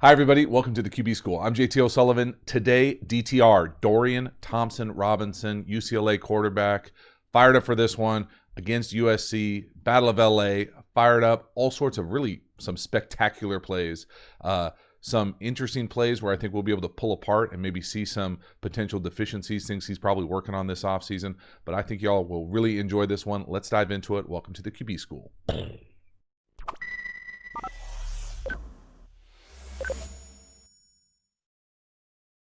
Hi, everybody. Welcome to the QB School. I'm JT O'Sullivan. Today, DTR, Dorian, Thompson-Robinson, UCLA quarterback. Fired up for this one against USC, Battle of LA. Fired up, all sorts of really some spectacular plays. Some interesting plays where I think we'll be able to pull apart and maybe see some potential deficiencies, things he's probably working on this offseason. But I think y'all will really enjoy this one. Let's dive into it. Welcome to the QB School.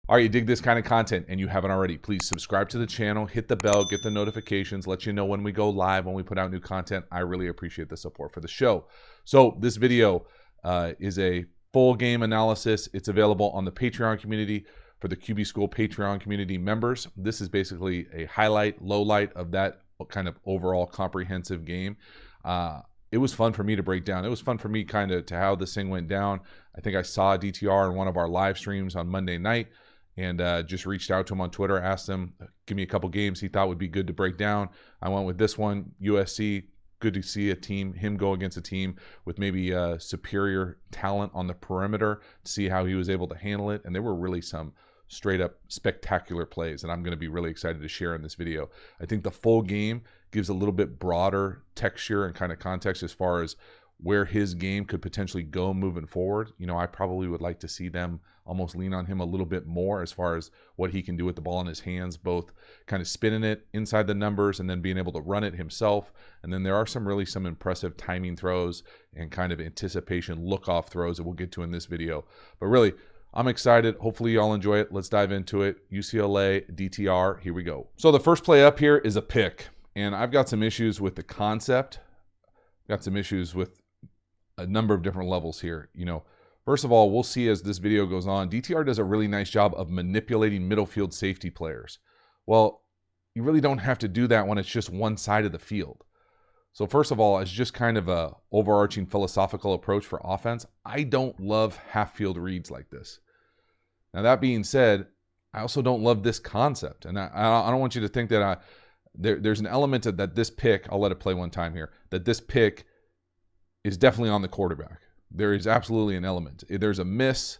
All right, you dig this kind of content and you haven't already, please subscribe to the channel, hit the bell, get the notifications, let you know when we go live, when we put out new content. I really appreciate the support for the show. So this video is a full game analysis. It's available on the Patreon community for the QB School Patreon community members. This is basically a highlight, low light of that kind of overall comprehensive game. It was fun for me to break down. It was fun for me kind of to how this thing went down. I think I saw DTR in one of our live streams on Monday night. And just reached out to him on Twitter, asked him, give me a couple games he thought would be good to break down. I went with this one, USC. Good to see him go against a team with maybe superior talent on the perimeter, to see how he was able to handle it. And there were really some straight up spectacular plays that I'm going to be really excited to share in this video. I think the full game gives a little bit broader texture and kind of context as far as where his game could potentially go moving forward. You know, I probably would like to see them almost lean on him a little bit more as far as what he can do with the ball in his hands, both kind of spinning it inside the numbers and then being able to run it himself. And then there are some impressive timing throws and kind of anticipation look-off throws that we'll get to in this video. But really, I'm excited. Hopefully y'all enjoy it. Let's dive into it. UCLA, DTR, here we go. So the first play up here is a pick. And I've got some issues with the concept. Got some issues with a number of different levels here. You know, first of all, we'll see as this video goes on, DTR does a really nice job of manipulating middle field safety players. Well, you really don't have to do that when it's just one side of the field. So first of all, it's just kind of a overarching philosophical approach for offense. I don't love half field reads like this. Now that being said, I also don't love this concept. And I don't want you to think that there's an element of that this pick, I'll let it play one time here, that this pick is definitely on the quarterback. There is absolutely an element. There's a miss,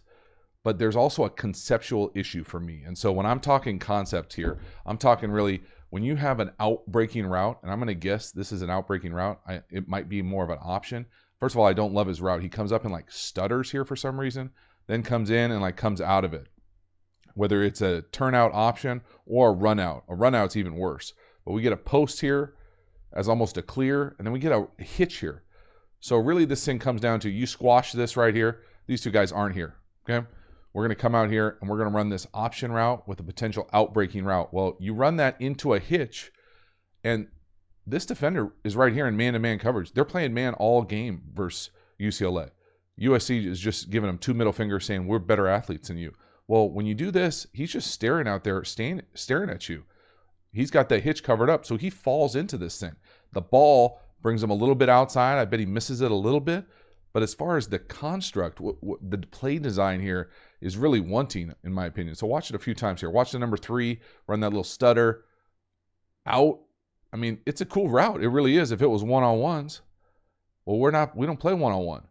but there's also a conceptual issue for me. And so when I'm talking concept here, I'm talking really when you have an out-breaking route, and I'm going to guess this is an out-breaking route. It might be more of an option. First of all, I don't love his route. He comes up and like stutters here for some reason, then comes in and like comes out of it. Whether it's a turnout option or a run out. A run out's even worse. But we get a post here as almost a clear, and then we get a hitch here. So really this thing comes down to you squash this right here. These two guys aren't here, okay? We're going to come out here and we're going to run this option route with a potential outbreaking route. Well, you run that into a hitch, and this defender is right here in man-to-man coverage. They're playing man all game versus UCLA. USC is just giving them two middle fingers saying, we're better athletes than you. Well, when you do this, he's just staring out there, staring at you. He's got that hitch covered up, so he falls into this thing. The ball brings him a little bit outside. I bet he misses it a little bit. But as far as the construct, the play design here is really wanting, in my opinion. So watch it a few times here. Watch the number 3, run that little stutter. Out. I mean, it's a cool route. It really is if it was one-on-ones. Well, we don't play one-on-one.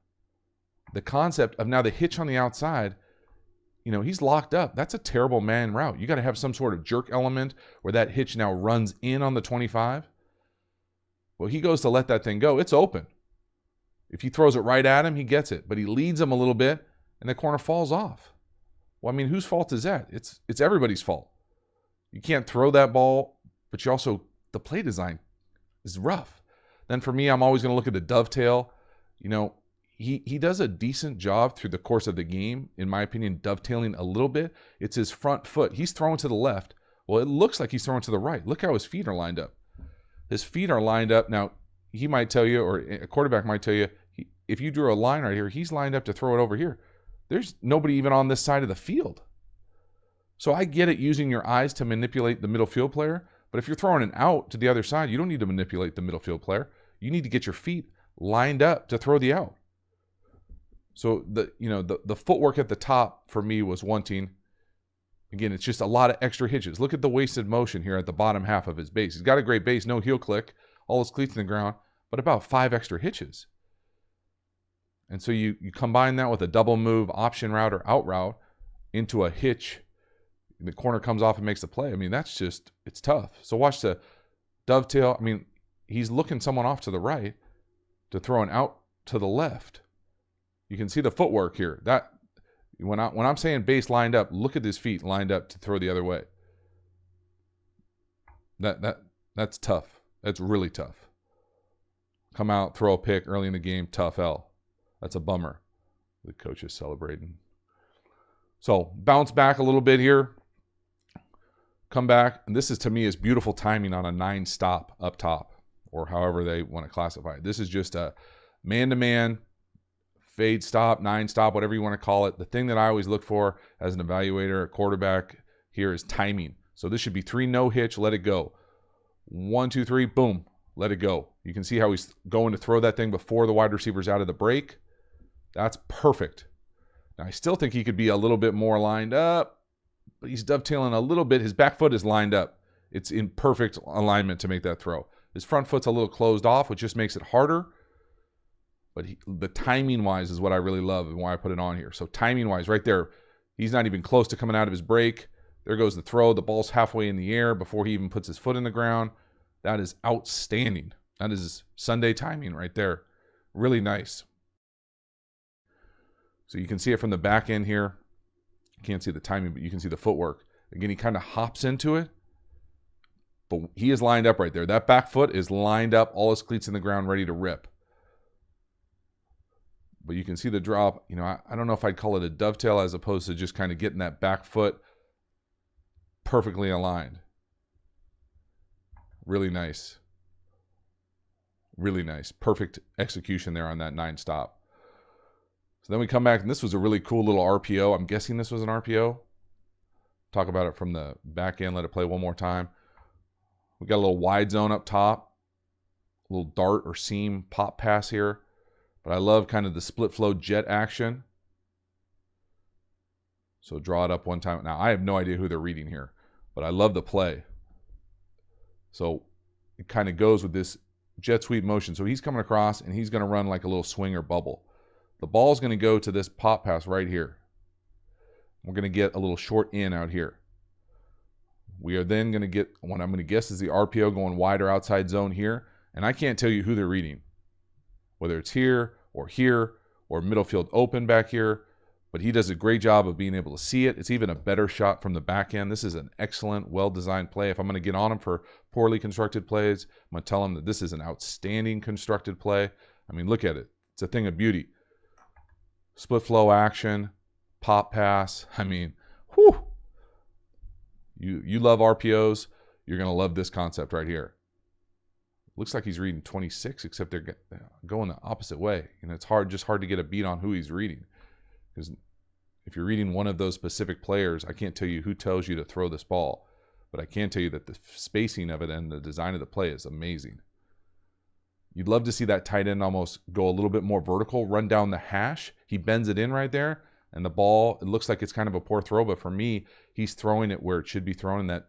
The concept of now the hitch on the outside, you know, he's locked up. That's a terrible man route. You got to have some sort of jerk element where that hitch now runs in on the 25. Well, he goes to let that thing go. It's open. If he throws it right at him, he gets it. But he leads him a little bit, and the corner falls off. Well, I mean, whose fault is that? It's everybody's fault. You can't throw that ball, but you also, the play design is rough. Then for me, I'm always going to look at the dovetail. You know, he does a decent job through the course of the game, in my opinion, dovetailing a little bit. It's his front foot. He's throwing to the left. Well, it looks like he's throwing to the right. Look how his feet are lined up. His feet are lined up. Now, he might tell you, or a quarterback might tell you, if you drew a line right here, he's lined up to throw it over here. There's nobody even on this side of the field. So I get it using your eyes to manipulate the middle field player, but if you're throwing an out to the other side, you don't need to manipulate the middle field player. You need to get your feet lined up to throw the out. So the footwork at the top for me was wanting. Again, it's just a lot of extra hitches. Look at the wasted motion here at the bottom half of his base. He's got a great base, no heel click, all his cleats in the ground, but about 5 extra hitches. And so you combine that with a double move, option route, or out route into a hitch. The corner comes off and makes the play. I mean, that's just, it's tough. So watch the dovetail. I mean, he's looking someone off to the right to throw an out to the left. You can see the footwork here. That when I'm saying base lined up, look at his feet lined up to throw the other way. That's tough. That's really tough. Come out, throw a pick early in the game, tough L. That's a bummer. The coach is celebrating. So bounce back a little bit here. Come back. And this is, to me, is beautiful timing on a 9-stop up top, or however they want to classify it. This is just a man-to-man, fade stop, 9-stop, whatever you want to call it. The thing that I always look for as an evaluator, a quarterback here, is timing. So this should be 3 no hitch, let it go. 1, 2, 3, boom, let it go. You can see how he's going to throw that thing before the wide receiver's out of the break. That's perfect. Now, I still think he could be a little bit more lined up, but he's dovetailing a little bit. His back foot is lined up. It's in perfect alignment to make that throw. His front foot's a little closed off, which just makes it harder. But the timing-wise is what I really love and why I put it on here. So timing-wise, right there, he's not even close to coming out of his break. There goes the throw. The ball's halfway in the air before he even puts his foot in the ground. That is outstanding. That is Sunday timing right there. Really nice. So you can see it from the back end here. You can't see the timing, but you can see the footwork. Again, he kind of hops into it, but he is lined up right there. That back foot is lined up, all his cleats in the ground, ready to rip. But you can see the drop. You know, I don't know if I'd call it a dovetail as opposed to just kind of getting that back foot perfectly aligned. Really nice. Really nice. Perfect execution there on that 9-stop. So then we come back, and this was a really cool little RPO. I'm guessing this was an RPO. Talk about it from the back end. Let it play one more time. We got a little wide zone up top. A little dart or seam pop pass here. But I love kind of the split flow jet action. So draw it up one time. Now, I have no idea who they're reading here, but I love the play. So it kind of goes with this jet sweep motion. So he's coming across, and he's going to run like a little swing or bubble. The ball's going to go to this pop pass right here. We're going to get a little short in out here. We are then going to get what I'm going to guess is the RPO going wider outside zone here. And I can't tell you who they're reading, whether it's here or middle field open back here. But he does a great job of being able to see it. It's even a better shot from the back end. This is an excellent, well-designed play. If I'm going to get on him for poorly constructed plays, I'm going to tell him that this is an outstanding constructed play. I mean, look at it. It's a thing of beauty. Split flow action, pop pass. I mean, whew. You love RPOs, you're going to love this concept right here. Looks like he's reading 26, except they're going the opposite way. And it's just hard to get a beat on who he's reading. Because if you're reading one of those specific players, I can't tell you who tells you to throw this ball. But I can tell you that the spacing of it and the design of the play is amazing. You'd love to see that tight end almost go a little bit more vertical, run down the hash. He bends it in right there, and the ball, it looks like it's kind of a poor throw, but for me, he's throwing it where it should be thrown, and that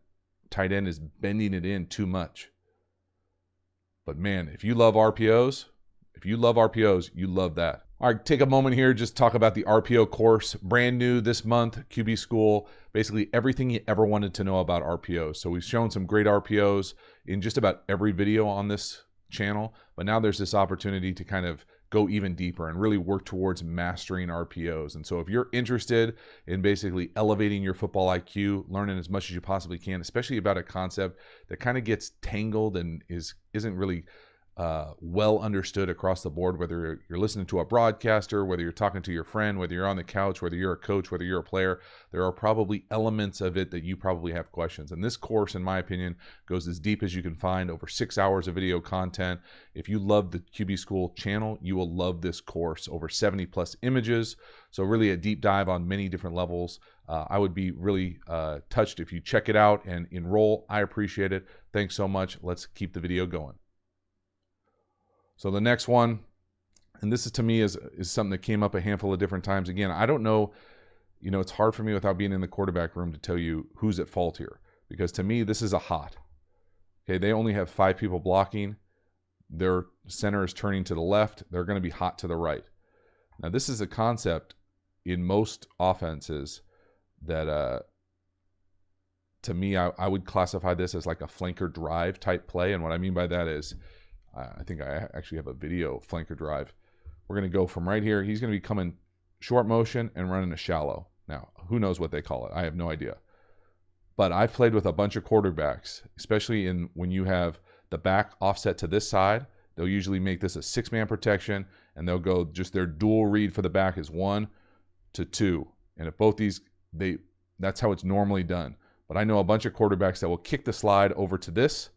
tight end is bending it in too much. But man, if you love RPOs, you love that. All right, take a moment here, just talk about the RPO course. Brand new this month, QB School. Basically everything you ever wanted to know about RPOs. So we've shown some great RPOs in just about every video on this channel, but now there's this opportunity to kind of go even deeper and really work towards mastering RPOs. And so if you're interested in basically elevating your football IQ, learning as much as you possibly can, especially about a concept that kind of gets tangled and isn't really well understood across the board, whether you're listening to a broadcaster, whether you're talking to your friend, whether you're on the couch, whether you're a coach, whether you're a player, there are probably elements of it that you probably have questions. And this course, in my opinion, goes as deep as you can find, over 6 hours of video content. If you love the QB School channel, you will love this course, over 70 plus images. So really a deep dive on many different levels. I would be really touched if you check it out and enroll. I appreciate it. Thanks so much. Let's keep the video going. So the next one, and this is to me is something that came up a handful of different times. Again, I don't know, it's hard for me without being in the quarterback room to tell you who's at fault here. Because to me, this is a hot. Okay, they only have 5 people blocking. Their center is turning to the left. They're going to be hot to the right. Now, this is a concept in most offenses that, to me, I would classify this as like a flanker drive type play. And what I mean by that is, I think I actually have a video flanker drive. We're going to go from right here. He's going to be coming short motion and running a shallow. Now, who knows what they call it? I have no idea. But I've played with a bunch of quarterbacks, especially when you have the back offset to this side. They'll usually make this a 6-man protection, and they'll go just their dual read for the back is 1 to 2. And if both these, that's how it's normally done. But I know a bunch of quarterbacks that will kick the slide over to this,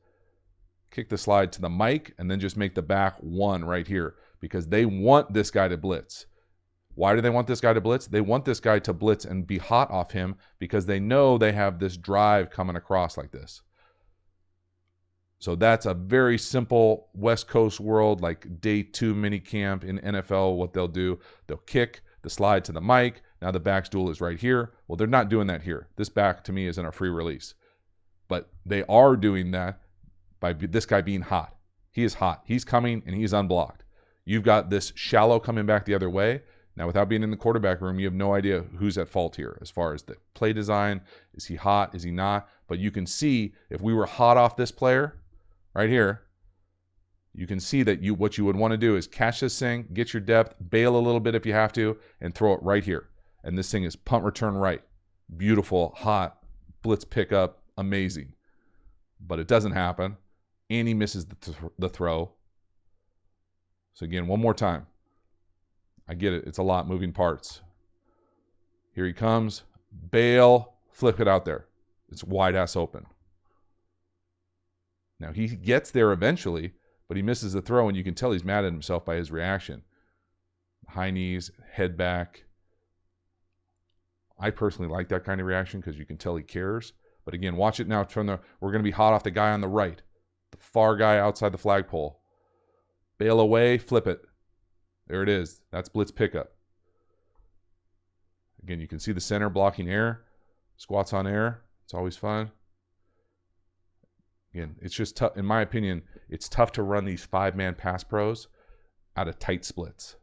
kick the slide to the mic, and then just make the back 1 right here because they want this guy to blitz. Why do they want this guy to blitz? They want this guy to blitz and be hot off him because they know they have this drive coming across like this. So that's a very simple West Coast world, like day 2 mini camp in NFL. What they'll do, they'll kick the slide to the mic. Now the back's dual is right here. Well, they're not doing that here. This back to me is in a free release. But they are doing that by this guy being hot. He is hot. He's coming and he's unblocked. You've got this shallow coming back the other way. Now, without being in the quarterback room, you have no idea who's at fault here as far as the play design. Is he hot? Is he not? But you can see if we were hot off this player right here, you can see that what you would want to do is catch this thing, get your depth, bail a little bit if you have to, and throw it right here. And this thing is punt return right. Beautiful, hot, blitz pickup, amazing. But it doesn't happen. And he misses the throw. So again, one more time. I get it. It's a lot moving parts. Here he comes. Bail. Flip it out there. It's wide ass open. Now he gets there eventually, but he misses the throw, and you can tell he's mad at himself by his reaction. High knees, head back. I personally like that kind of reaction because you can tell he cares. But again, watch it now. We're going to be hot off the guy on the right. The far guy outside the flagpole. Bail away, flip it. There it is. That's blitz pickup. Again, you can see the center blocking air. Squats on air. It's always fun. Again, it's just tough. In my opinion, it's tough to run these 5-man pass pros out of tight splits.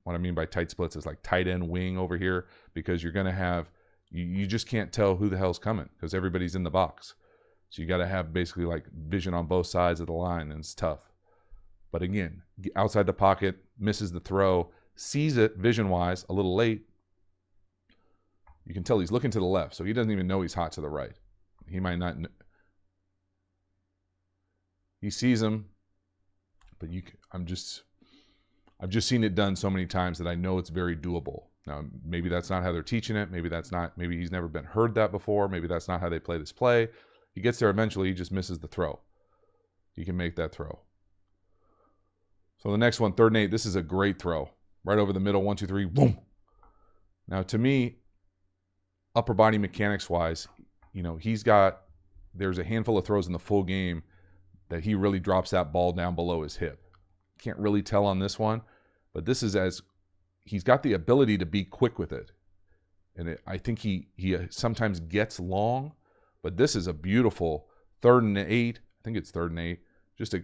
What I mean by tight splits is like tight end wing over here because you're going to have, you just can't tell who the hell's coming because everybody's in the box. So you got to have basically like vision on both sides of the line, and it's tough. But again, outside the pocket, misses the throw, sees it vision-wise a little late. You can tell he's looking to the left, so he doesn't even know he's hot to the right. He might not. He sees him, but I've just seen it done so many times that I know it's very doable. Now, maybe that's not how they're teaching it. Maybe he's never been heard that before. Maybe that's not how they play this play. He gets there eventually. He just misses the throw. He can make that throw. So the next one, 3rd and 8, this is a great throw. Right over the middle, 1, 2, 3, boom. Now, to me, upper body mechanics-wise, there's a handful of throws in the full game that he really drops that ball down below his hip. Can't really tell on this one, but this is he's got the ability to be quick with it. And I think he sometimes gets long, but this is a beautiful 3rd and 8. I think it's 3rd and 8.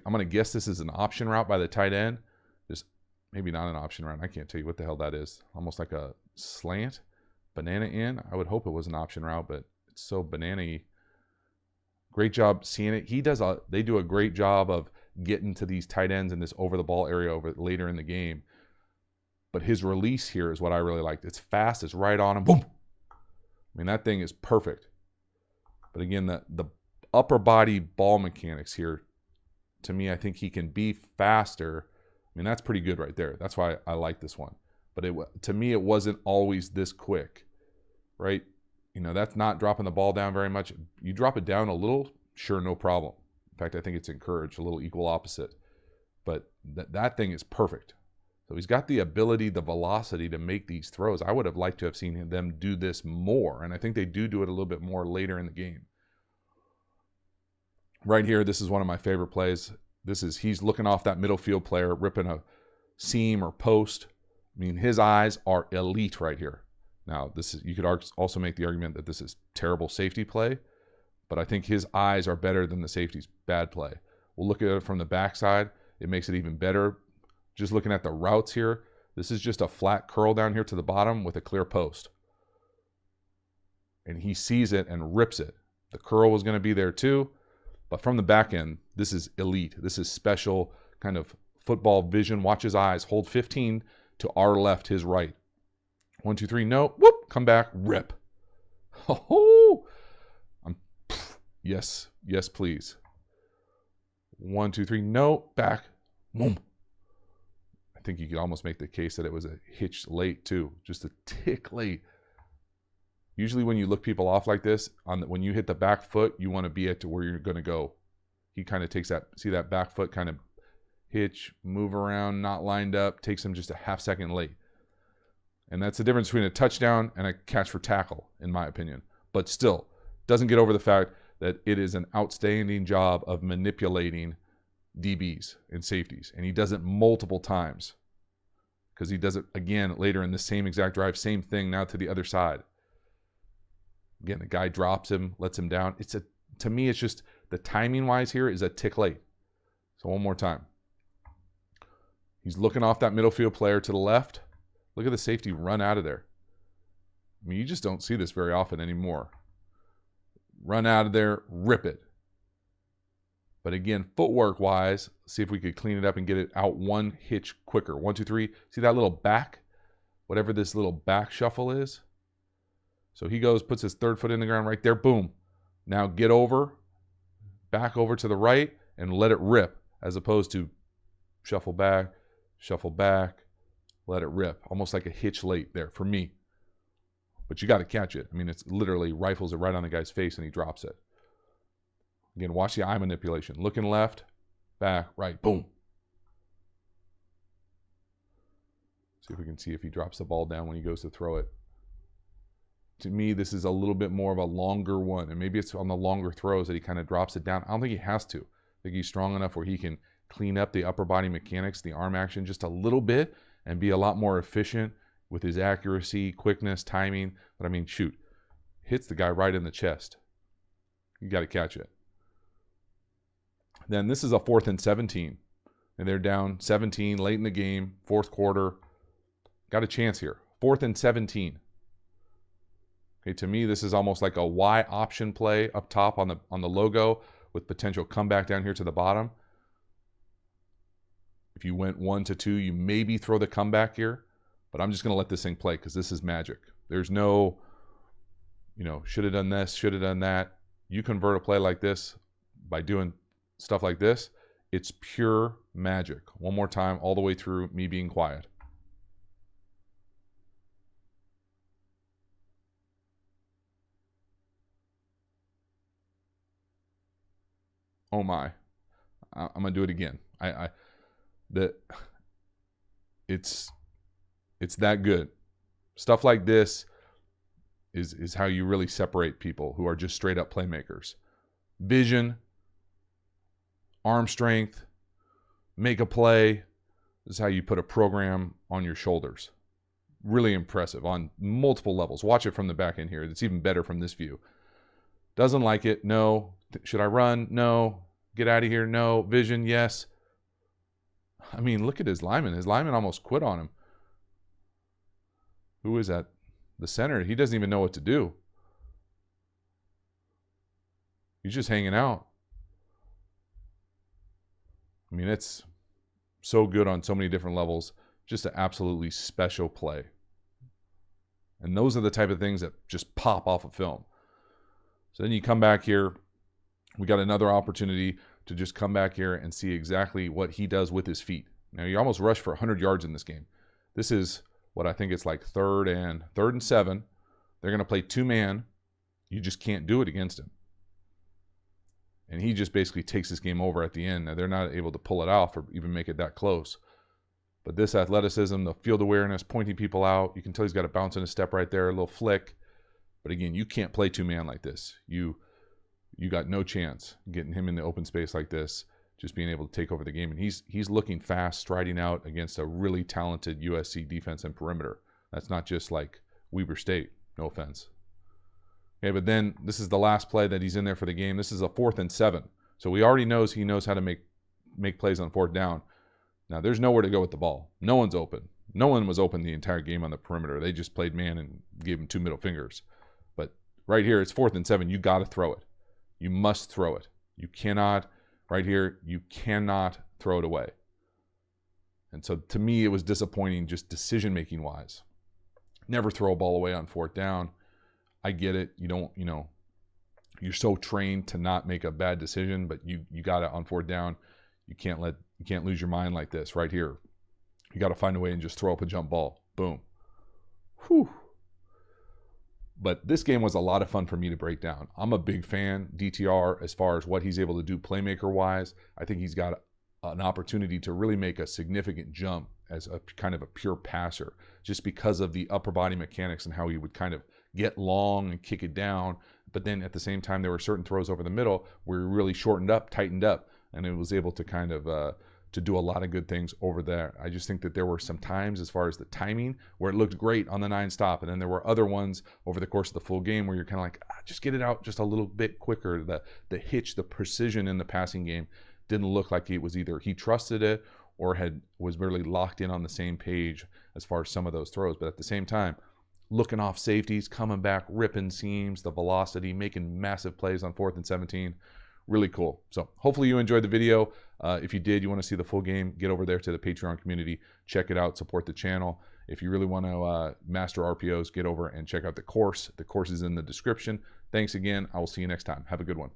I'm going to guess this is an option route by the tight end. Just maybe not an option route. I can't tell you what the hell that is. Almost like a slant, banana in. I would hope it was an option route, but it's so banana-y. Great job seeing it. They do a great job of getting to these tight ends in this over the ball area later in the game. But his release here is what I really liked. It's fast. It's right on him. Boom. I mean, that thing is perfect. But again, the upper body ball mechanics here, to me, I think he can be faster. I mean, that's pretty good right there. That's why I like this one. But to me, it wasn't always this quick, right? That's not dropping the ball down very much. You drop it down a little, sure, no problem. In fact, I think it's encouraged, a little equal opposite. But that thing is perfect. So he's got the ability, the velocity to make these throws. I would have liked to have seen them do this more, and I think they do it a little bit more later in the game. Right here, this is one of my favorite plays. He's looking off that middle field player, ripping a seam or post. I mean, his eyes are elite right here. Now, you could also make the argument that this is terrible safety play, but I think his eyes are better than the safety's bad play. We'll look at it from the backside. It makes it even better. Just looking at the routes here, This is just a flat curl down here to the bottom with a clear post. And he sees it and rips it. The curl was going to be there too, but from the back end, this is elite. This is special kind of football vision. Watch his eyes. Hold 15 to our left, his right. 1, 2, 3, no. Whoop. Come back. Rip. Oh, yes. Yes, please. 1, 2, 3, no. Back. Boom. I think you could almost make the case that it was a hitch late too. Just a tick late. Usually when you look people off like this, when you hit the back foot, you want to be at to where you're going to go. He kind of takes that, see that back foot kind of hitch, move around, not lined up, takes him just a half second late. And that's the difference between a touchdown and a catch for tackle, in my opinion. But still, doesn't get over the fact that it is an outstanding job of manipulating DBs and safeties. And he does it multiple times because he does it again later in the same exact drive, same thing now to the other side. Again, the guy drops him, lets him down. To me, it's just the timing wise here is a tick late. So one more time. He's looking off that middle field player to the left. Look at the safety run out of there. I mean, you just don't see this very often anymore. Run out of there, rip it. But again, footwork wise, see if we could clean it up and get it out one hitch quicker. 1, 2, 3. See that little back? Whatever this little back shuffle is. So he goes, puts his third foot in the ground right there. Boom. Now get over, back over to the right, and let it rip, as opposed to shuffle back, let it rip. Almost like a hitch late there for me. But you got to catch it. I mean, it's literally rifles it right on the guy's face and he drops it. Again, watch the eye manipulation. Looking left, back, right, boom. See if we can see if he drops the ball down when he goes to throw it. To me, this is a little bit more of a longer one. And maybe it's on the longer throws that he kind of drops it down. I don't think he has to. I think he's strong enough where he can clean up the upper body mechanics, the arm action just a little bit and be a lot more efficient with his accuracy, quickness, timing. But I mean, shoot, hits the guy right in the chest. You got to catch it. Then this is a 4th and 17. And they're down 17 late in the game, fourth quarter. Got a chance here. 4th and 17. Okay, to me, this is almost like a Y option play up top on the logo with potential comeback down here to the bottom. If you went 1 to 2, you maybe throw the comeback here. But I'm just going to let this thing play because this is magic. There's no, should have done this, should have done that. You convert a play like this by doing stuff like this. It's pure magic. One more time, all the way through, me being quiet. Oh my. I'm going to do it again. It's that good. Stuff like this is how you really separate people who are just straight up playmakers. Vision, arm strength, make a play. This is how you put a program on your shoulders. Really impressive on multiple levels. Watch it from the back end here. It's even better from this view. Doesn't like it. No. Should I run? No. Get out of here? No. Vision? Yes. I mean, look at his lineman. His lineman almost quit on him. Who is that? The center. He doesn't even know what to do. He's just hanging out. I mean, it's so good on so many different levels. Just an absolutely special play. And those are the type of things that just pop off of film. So then you come back here. We got another opportunity to just come back here and see exactly what he does with his feet. Now, you almost rushed for 100 yards in this game. This is what I think it's like third and 7. They're going to play 2-man. You just can't do it against him. And he just basically takes this game over at the end. Now, they're not able to pull it off or even make it that close. But this athleticism, the field awareness, pointing people out, you can tell he's got a bounce in his step right there, a little flick. But again, you can't play 2-man like this. You got no chance getting him in the open space like this, just being able to take over the game. And he's looking fast, striding out against a really talented USC defense and perimeter. That's not just like Weber State, no offense. Okay, but then this is the last play that he's in there for the game. This is a 4th and 7. So he already knows how to make plays on 4th down. Now, there's nowhere to go with the ball. No one's open. No one was open the entire game on the perimeter. They just played man and gave him 2 middle fingers. But right here, it's 4th and 7. You got to throw it. You must throw it. You cannot, right here, you cannot throw it away. And so to me, it was disappointing just decision-making wise. Never throw a ball away on 4th down. I get it. You don't, you're so trained to not make a bad decision, but you got it on 4th down. You can't lose your mind like this right here. You got to find a way and just throw up a jump ball. Boom. Whew. But this game was a lot of fun for me to break down. I'm a big fan, DTR, as far as what he's able to do playmaker-wise. I think he's got an opportunity to really make a significant jump as a kind of a pure passer, just because of the upper body mechanics and how he would kind of get long and kick it down. But then at the same time, there were certain throws over the middle where he really shortened up, tightened up, and it was able to kind of to do a lot of good things over there. I just think that there were some times as far as the timing where it looked great on the 9 stop, and then there were other ones over the course of the full game where you're kind of like, just get it out just a little bit quicker. The hitch, the precision in the passing game didn't look like it was either he trusted it or was really locked in on the same page as far as some of those throws. But at the same time, looking off safeties, coming back, ripping seams, the velocity, making massive plays on 4th and 17. Really cool. So hopefully you enjoyed the video. If you did, you want to see the full game, get over there to the Patreon community, check it out, support the channel. If you really want to master RPOs, get over and check out the course. The course is in the description. Thanks again. I will see you next time. Have a good one.